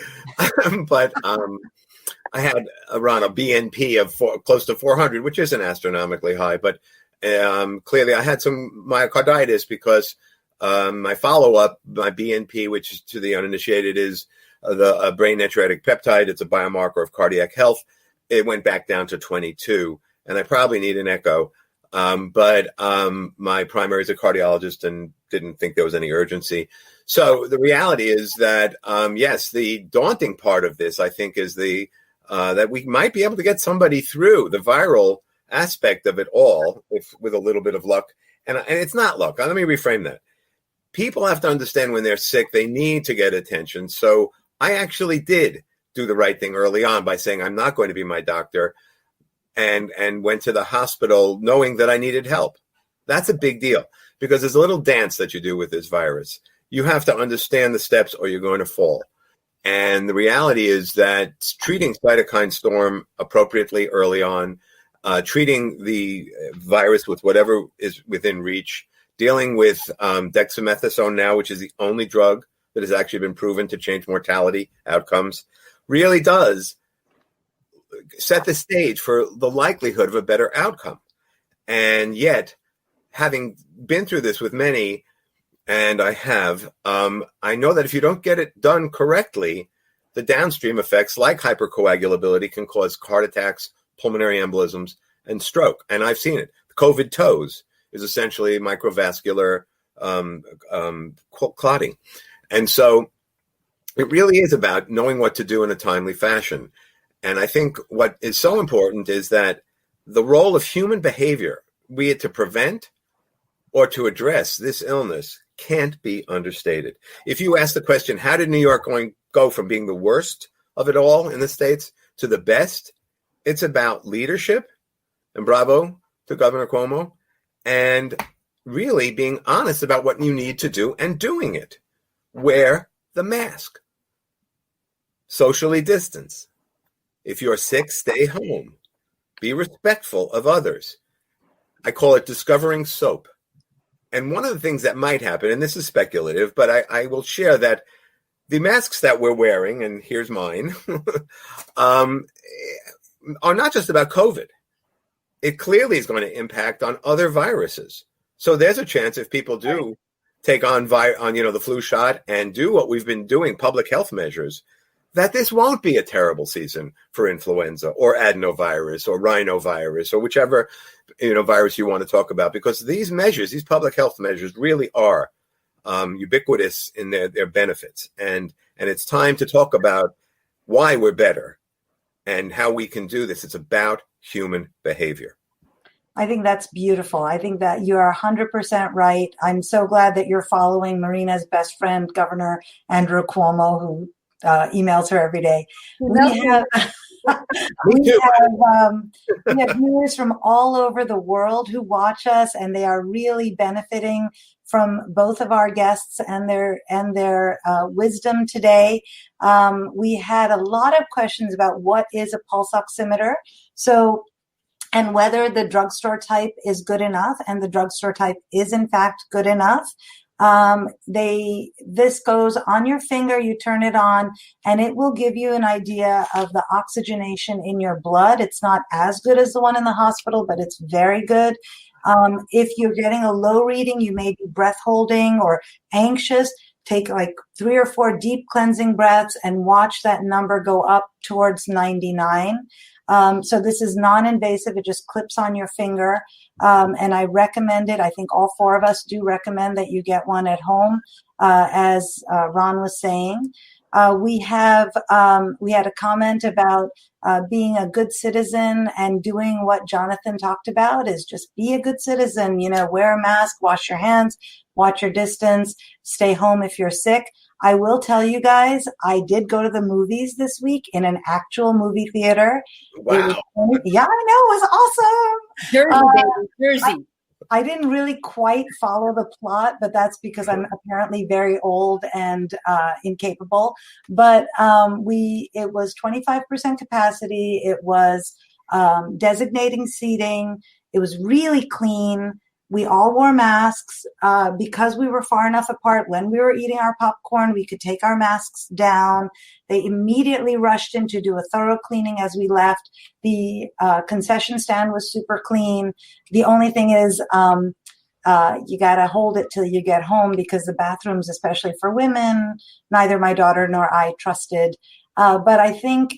But I had around a BNP of close to 400, which isn't astronomically high. But clearly I had some myocarditis because my follow-up, my BNP, which is to the uninitiated, is the brain natriuretic peptide. It's a biomarker of cardiac health. It went back down to 22, and I probably need an echo. But my primary is a cardiologist and didn't think there was any urgency. So the reality is that, yes, the daunting part of this, I think, is that we might be able to get somebody through the viral aspect of it all with a little bit of luck. And it's not luck. Let me reframe that. People have to understand when they're sick, they need to get attention. So I actually did do the right thing early on by saying I'm not going to be my doctor and went to the hospital knowing that I needed help. That's a big deal because there's a little dance that you do with this virus. You have to understand the steps or you're going to fall. And the reality is that treating cytokine storm appropriately early on, treating the virus with whatever is within reach, dealing with dexamethasone now, which is the only drug that has actually been proven to change mortality outcomes, really does set the stage for the likelihood of a better outcome. And yet, having been through this with many, and I have, I know that if you don't get it done correctly, the downstream effects like hypercoagulability can cause heart attacks, pulmonary embolisms, and stroke. And I've seen it. COVID toes is essentially microvascular clotting. And so it really is about knowing what to do in a timely fashion. And I think what is so important is that the role of human behavior, be it to prevent or to address this illness, can't be understated. If you ask the question, how did New York go from being the worst of it all in the States to the best? It's about leadership, and bravo to Governor Cuomo, and really being honest about what you need to do and doing it. Wear the mask. Socially distance. If you're sick, stay home. Be respectful of others. I call it discovering soap. And one of the things that might happen, and this is speculative, but I will share that the masks that we're wearing, and here's mine, are not just about COVID. It clearly is going to impact on other viruses. So there's a chance if people do take on the flu shot and do what we've been doing, public health measures, that this won't be a terrible season for influenza or adenovirus or rhinovirus or whichever virus you want to talk about, because these measures, these public health measures, really are ubiquitous in their benefits, and it's time to talk about why we're better and how we can do this. It's about human behavior. I think that's beautiful. I think that you are 100% right. I'm so glad that you're following Marina's best friend, Governor Andrew Cuomo, who emails her every day. We have viewers from all over the world who watch us, and they are really benefiting from both of our guests and their wisdom today. We had a lot of questions about what is a pulse oximeter. And whether the drugstore type is good enough, and the drugstore type is in fact good enough. This goes on your finger, you turn it on, and it will give you an idea of the oxygenation in your blood. It's not as good as the one in the hospital, but it's very good. If you're getting a low reading, you may be breath holding or anxious. Take like 3 or 4 deep cleansing breaths and watch that number go up towards 99. So this is non-invasive. It just clips on your finger. And I recommend it. I think all 4 of us do recommend that you get one at home, as Ron was saying. We had a comment about being a good citizen and doing what Jonathan talked about, is just be a good citizen, wear a mask, wash your hands, watch your distance, stay home if you're sick. I will tell you guys, I did go to the movies this week in an actual movie theater. Wow. Yeah, I know. It was awesome. Jersey. I didn't really quite follow the plot, but that's because I'm apparently very old and incapable. But it was 25% capacity. It was designating seating. It was really clean. We all wore masks because we were far enough apart. When we were eating our popcorn, we could take our masks down. They immediately rushed in to do a thorough cleaning as we left. The concession stand was super clean. The only thing is you got to hold it till you get home, because the bathrooms, especially for women, neither my daughter nor I trusted. But I think,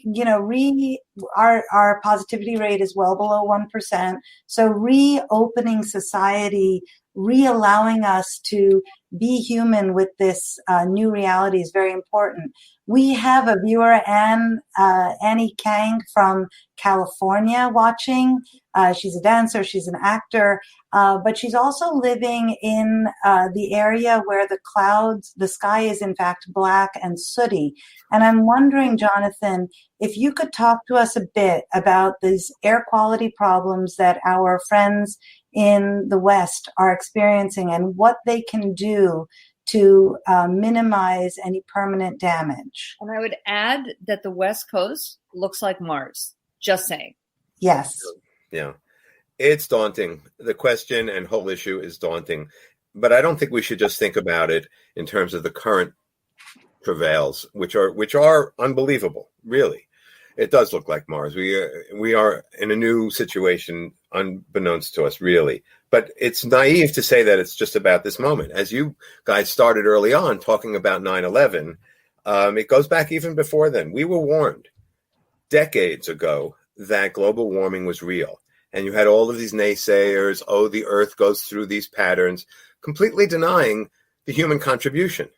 our positivity rate is well below 1%. So reopening society, allowing us to be human with this new reality is very important. We have a viewer, Annie Kang from California, watching. She's a dancer, she's an actor, but she's also living in the area where the sky is in fact black and sooty. And I'm wondering, Jonathan, if you could talk to us a bit about these air quality problems that our friends in the West are experiencing and what they can do to minimize any permanent damage. And I would add that the West Coast looks like Mars. Just saying. Yes. Yeah. It's daunting. The question and whole issue is daunting. But I don't think we should just think about it in terms of the current travails, which are unbelievable, really. It does look like Mars. We are in a new situation, unbeknownst to us, really. But it's naive to say that it's just about this moment. As you guys started early on talking about 9/11, it goes back even before then. We were warned decades ago that global warming was real. And you had all of these naysayers, the Earth goes through these patterns, completely denying the human contribution.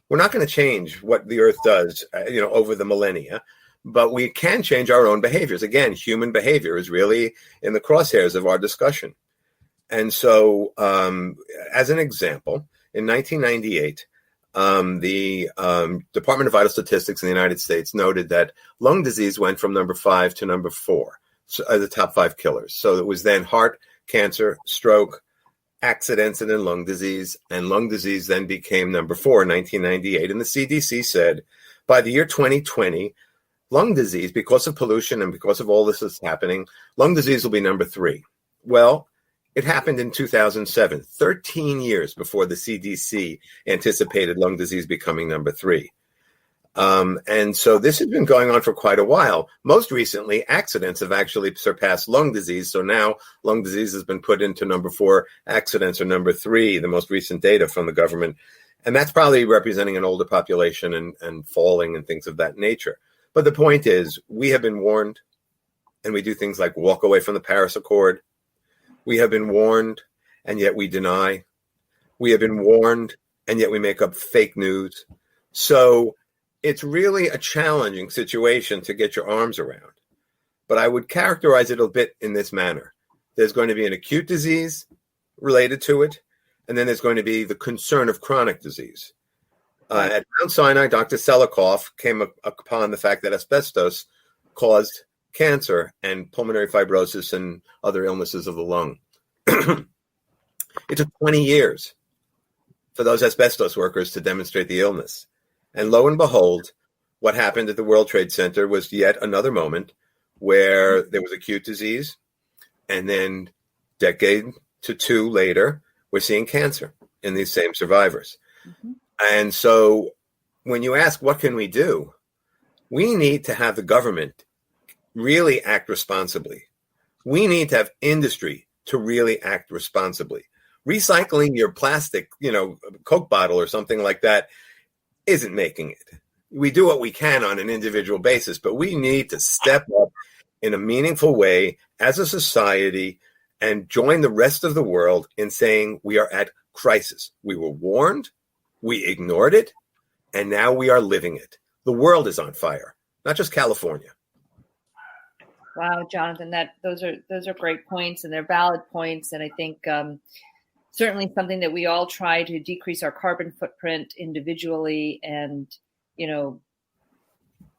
We're not going to change what the Earth does, over the millennia. But we can change our own behaviors. Again, human behavior is really in the crosshairs of our discussion. And so, as an example, in 1998, the Department of Vital Statistics in the United States noted that lung disease went from number 5 to number 4. the top 5 killers. So it was then heart cancer, stroke, accidents, and then lung disease. And lung disease then became number 4 in 1998. And the CDC said by the year 2020, lung disease, because of pollution and because of all this that's happening, lung disease will be number 3. Well, it happened in 2007, 13 years before the CDC anticipated lung disease becoming number 3. And so this has been going on for quite a while. Most recently, accidents have actually surpassed lung disease. So now lung disease has been put into number 4, accidents are number 3, the most recent data from the government. And that's probably representing an older population and falling and things of that nature. But the point is, we have been warned, and we do things like walk away from the Paris Accord. We have been warned, and yet we deny. We have been warned, and yet we make up fake news. So it's really a challenging situation to get your arms around. But I would characterize it a bit in this manner. There's going to be an acute disease related to it, and then there's going to be the concern of chronic disease. At Mount Sinai, Dr. Selikoff came upon the fact that asbestos caused cancer and pulmonary fibrosis and other illnesses of the lung. It took 20 years for those asbestos workers to demonstrate the illness. And lo and behold, what happened at the World Trade Center was yet another moment where there was acute disease, and then decade to 2 later, we're seeing cancer in these same survivors. Mm-hmm. And so when you ask, what can we do? We need to have the government really act responsibly. We need to have industry to really act responsibly. Recycling your plastic, Coke bottle or something like that isn't making it. We do what we can on an individual basis, but we need to step up in a meaningful way as a society and join the rest of the world in saying we are at crisis. We were warned, we ignored it, and now we are living it. The world is on fire, not just California. Wow, Jonathan, those are great points, and they're valid points. And I think certainly something that we all try to decrease our carbon footprint individually. And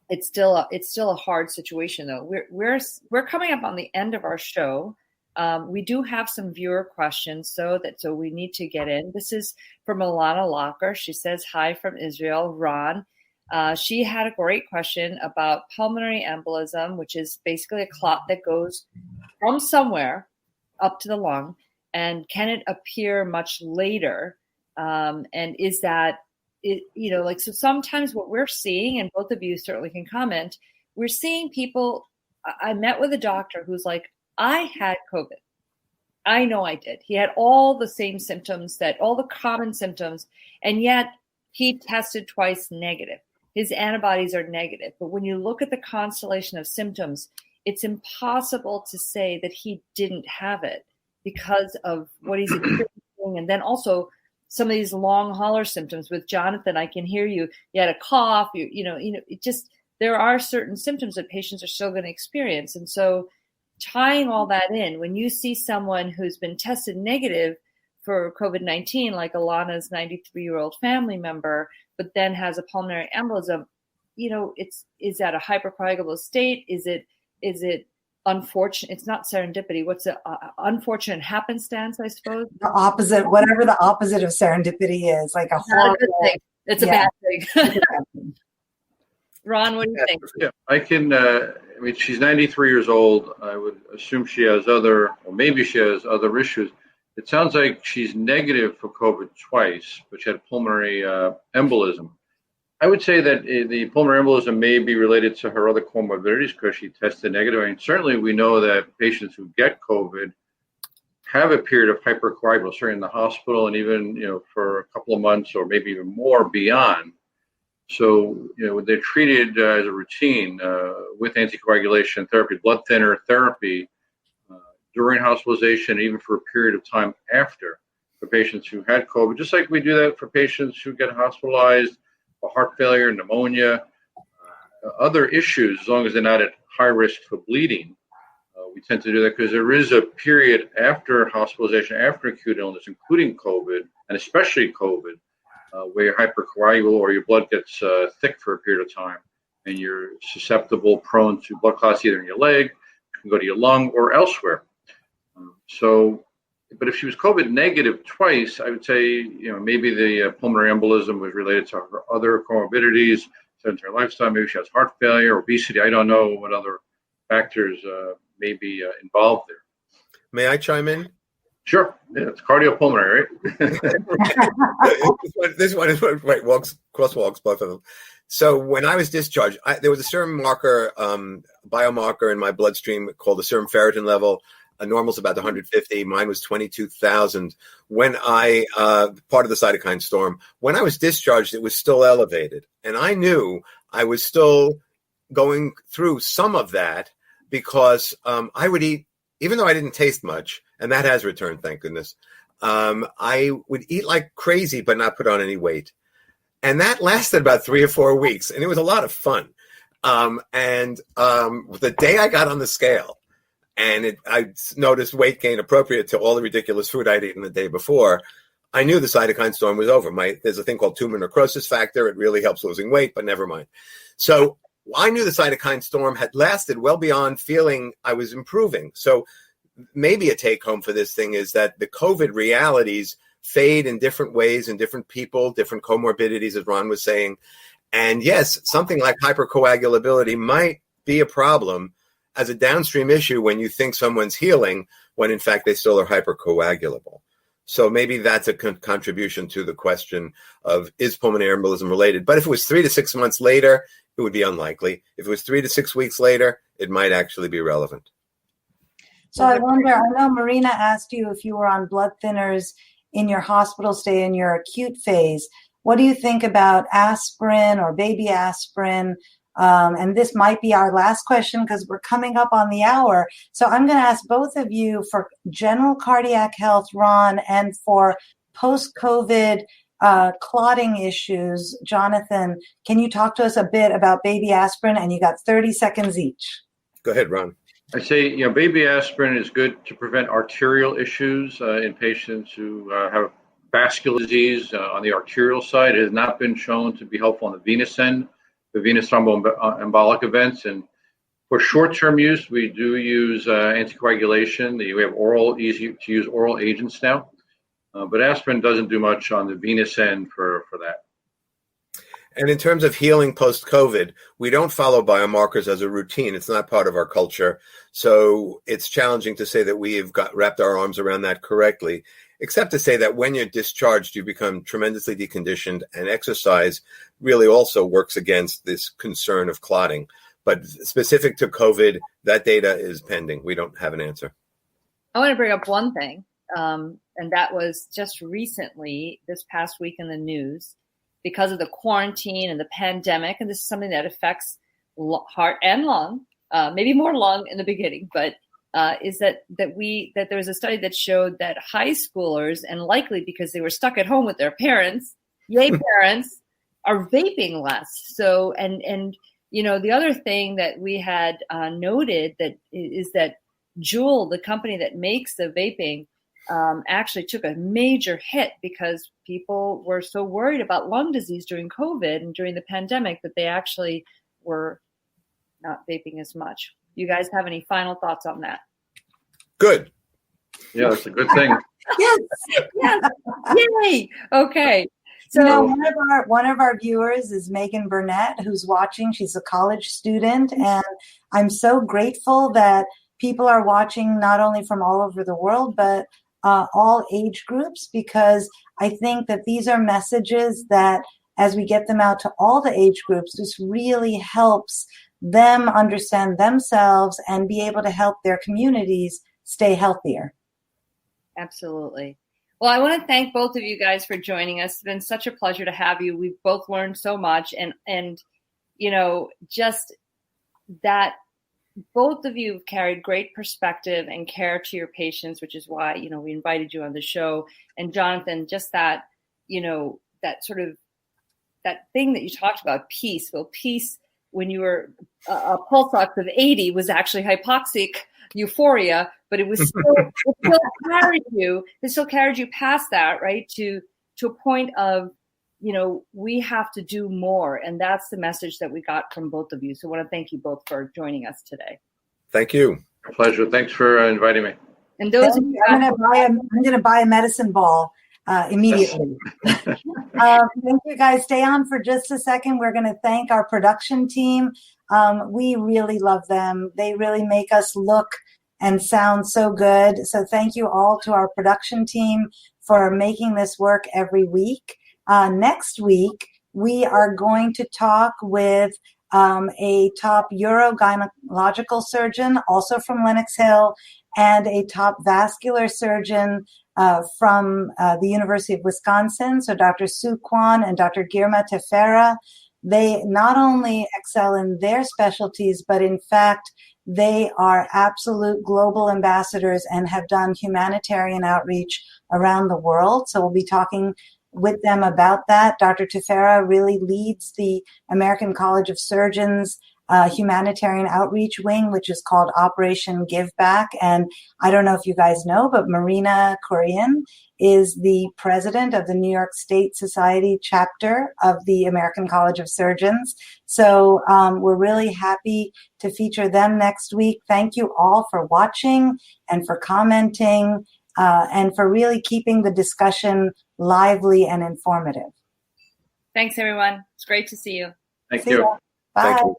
it's still a hard situation, though. We're coming up on the end of our show. We do have some viewer questions, so we need to get in. This is from Alana Locker. She says, hi from Israel, Ron. She had a great question about pulmonary embolism, which is basically a clot that goes from somewhere up to the lung. And can it appear much later? And is that, so sometimes what we're seeing, and both of you certainly can comment, we're seeing people. I met with a doctor who's like, I had COVID. I know I did. He had all the same symptoms, all the common symptoms, and yet he tested twice negative. His antibodies are negative. But when you look at the constellation of symptoms, it's impossible to say that he didn't have it because of what he's experiencing. And then also some of these long hauler symptoms with Jonathan, I can hear you. You had a cough, it just, there are certain symptoms that patients are still going to experience. And so tying all that in, when you see someone who's been tested negative for COVID-19, like Alana's 93-year-old family member, but then has a pulmonary embolism, is that a hypercoagulable state? Is it unfortunate? It's not serendipity. What's the unfortunate happenstance, I suppose? The opposite, whatever the opposite of serendipity is, like a horrible thing. It's a bad thing. Ron, what do you think? Yeah, I can. She's 93 years old. I would assume she has maybe she has other issues. It sounds like she's negative for COVID twice, but she had pulmonary embolism. I would say that the pulmonary embolism may be related to her other comorbidities because she tested negative. And certainly we know that patients who get COVID have a period of hypercoagulability, certainly in the hospital and even, for a couple of months or maybe even more beyond. So, they're treated as a routine with anticoagulation therapy, blood thinner therapy during hospitalization, even for a period of time after, for patients who had COVID, just like we do that for patients who get hospitalized for heart failure, pneumonia, other issues, as long as they're not at high risk for bleeding. We tend to do that because there is a period after hospitalization, after acute illness, including COVID, and especially COVID, where you're hypercoagulable or your blood gets thick for a period of time, and you're susceptible, prone to blood clots either in your leg, can go to your lung or elsewhere. But if she was COVID negative twice, I would say, maybe the pulmonary embolism was related to her other comorbidities, sedentary lifestyle. Maybe she has heart failure, obesity. I don't know what other factors may be involved there. May I chime in? Sure. Yeah, it's cardiopulmonary, right? This one is right. Crosswalks, both of them. So when I was discharged, there was a serum marker, biomarker in my bloodstream called the serum ferritin level. Normal's about 150. Mine was 22,000. When part of the cytokine storm, when I was discharged, it was still elevated. And I knew I was still going through some of that because I would eat, even though I didn't taste much, and that has returned, thank goodness. I would eat like crazy, but not put on any weight. And that lasted about 3 or 4 weeks. And it was a lot of fun. The day I got on the scale, and I noticed weight gain appropriate to all the ridiculous food I'd eaten the day before, I knew the cytokine storm was over. There's a thing called tumor necrosis factor. It really helps losing weight, but never mind. So I knew the cytokine storm had lasted well beyond feeling I was improving. So maybe a take home for this thing is that the COVID realities fade in different ways in different people, different comorbidities, as Ron was saying. And yes, something like hypercoagulability might be a problem as a downstream issue when you think someone's healing, when in fact they still are hypercoagulable. So maybe that's a contribution to the question of, is pulmonary embolism related? But if it was 3 to 6 months later, it would be unlikely. If it was 3 to 6 weeks later, it might actually be relevant. So I wonder, I know Marina asked you if you were on blood thinners in your hospital stay in your acute phase. What do you think about aspirin or baby aspirin? And this might be our last question because we're coming up on the hour. So I'm going to ask both of you for general cardiac health, Ron, and for post-COVID clotting issues. Jonathan, can you talk to us a bit about baby aspirin? And you got 30 seconds each. Go ahead, Ron. I say, baby aspirin is good to prevent arterial issues in patients who have vascular disease on the arterial side. It has not been shown to be helpful on the venous end, the venous thromboembolic events. And for short-term use, we do use anticoagulation. We have easy-to-use oral agents now. But aspirin doesn't do much on the venous end for that. And in terms of healing post-COVID, we don't follow biomarkers as a routine. It's not part of our culture. So it's challenging to say that we have wrapped our arms around that correctly, except to say that when you're discharged, you become tremendously deconditioned, and exercise really also works against this concern of clotting. But specific to COVID, that data is pending. We don't have an answer. I want to bring up one thing, and that was just recently, this past week in the news, because of the quarantine and the pandemic, and this is something that affects heart and lung, maybe more lung in the beginning, but is that there was a study that showed that high schoolers, and likely because they were stuck at home with their parents, yay parents, are vaping less. So, and the other thing that we had noted that is that Juul, the company that makes the vaping, actually took a major hit because people were so worried about lung disease during COVID and during the pandemic that they actually were not vaping as much. You guys have any final thoughts on that? Good. Yeah, that's a good thing. Yes. Yay. Okay. So one of our viewers is Megan Burnett, who's watching. She's a college student, and I'm so grateful that people are watching not only from all over the world, but all age groups, because I think that these are messages that as we get them out to all the age groups, this really helps them understand themselves and be able to help their communities stay healthier. Absolutely. Well, I want to thank both of you guys for joining us. It's been such a pleasure to have you. We've both learned so much, and just that both of you have carried great perspective and care to your patients, which is why, we invited you on the show. And Jonathan, just that, that sort of, that thing that you talked about, peace. Well, peace when you were a pulse ox of 80 was actually hypoxic euphoria, but it was still, it still carried you past that, right? To a point of, we have to do more. And that's the message that we got from both of you. So I want to thank you both for joining us today. Thank you. Pleasure. Thanks for inviting me. And those of you I'm going to buy a medicine ball immediately. Thank you guys. Stay on for just a second. We're going to thank our production team. We really love them. They really make us look and sound so good. So thank you all to our production team for making this work every week. Next week, we are going to talk with a top urogynecological surgeon, also from Lenox Hill, and a top vascular surgeon from the University of Wisconsin. So Dr. Sue Kwan and Dr. Girma Tefera, they not only excel in their specialties, but in fact, they are absolute global ambassadors and have done humanitarian outreach around the world. So we'll be talking with them about that. Dr. Tefera really leads the American College of Surgeons humanitarian outreach wing, which is called Operation Give Back. And I don't know if you guys know, but Marina Kurian is the president of the New York State Society chapter of the American College of Surgeons. So we're really happy to feature them next week. Thank you all for watching and for commenting and for really keeping the discussion lively and informative. Thanks, everyone. It's great to see you. Thank you. Bye. Thank you.